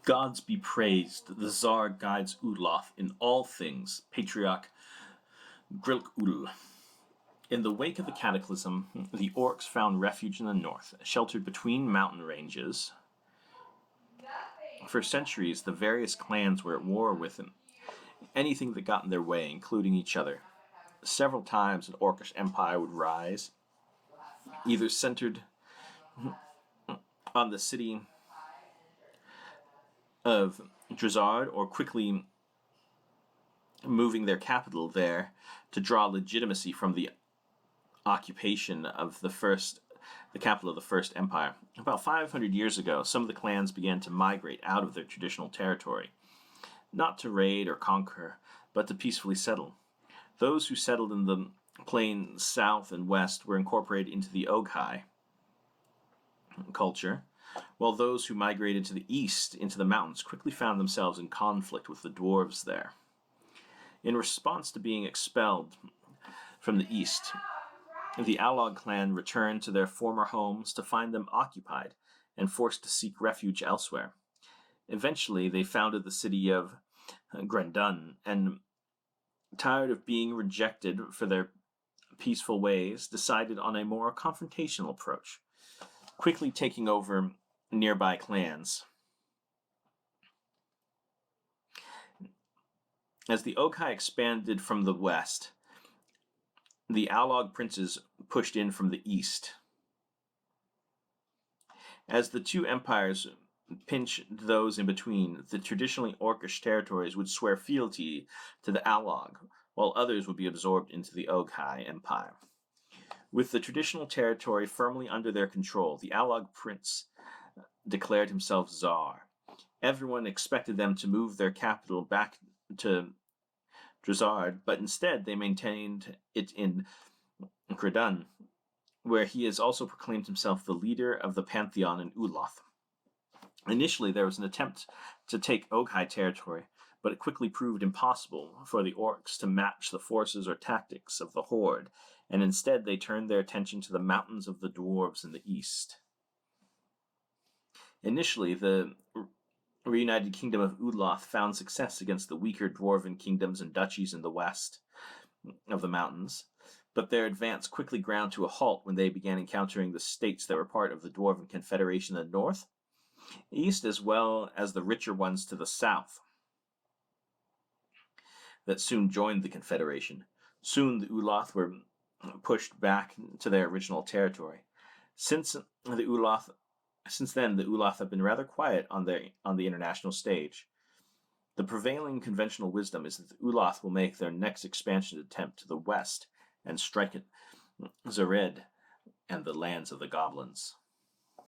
Gods be praised, the Czar guides Uloth in all things, Patriarch Grilk-Ul. In the wake of the cataclysm, the orcs found refuge in the north, sheltered between mountain ranges. For centuries, the various clans were at war with anything that got in their way, including each other. Several times an Orcish Empire would rise, either centered on the city of Drazard or quickly moving their capital there to draw legitimacy from the occupation of the capital of the First Empire. About 500 years ago, some of the clans began to migrate out of their traditional territory, not to raid or conquer, but to peacefully settle. Those who settled in the plains south and west were incorporated into the Oghai culture, while those who migrated to the east into the mountains quickly found themselves in conflict with the dwarves there. In response to being expelled from the east, the Alog clan returned to their former homes to find them occupied and forced to seek refuge elsewhere. Eventually, they founded the city of Grendun, and tired of being rejected for their peaceful ways, decided on a more confrontational approach, quickly taking over nearby clans. As the Oghai expanded from the west, the Alog princes pushed in from the east. As the two empires pinched those in between, the traditionally Orcish territories would swear fealty to the Alog, while others would be absorbed into the Oghai Empire. With the traditional territory firmly under their control, the Alog prince declared himself Czar. Everyone expected them to move their capital back to Drazard, but instead they maintained it in Gredun, where he has also proclaimed himself the leader of the pantheon in Uloth. Initially, there was an attempt to take Oghai territory, but it quickly proved impossible for the orcs to match the forces or tactics of the horde, and instead they turned their attention to the mountains of the dwarves in the east. Initially, the reunited kingdom of Uloth found success against the weaker dwarven kingdoms and duchies in the west of the mountains, but their advance quickly ground to a halt when they began encountering the states that were part of the Dwarven Confederation in the north, east, as well as the richer ones to the south that soon joined the Confederation. Soon the Uloth were pushed back to their original territory. Since then, the Uloth have been rather quiet on the international stage. The prevailing conventional wisdom is that the Uloth will make their next expansion attempt to the west and strike at Zared and the lands of the goblins.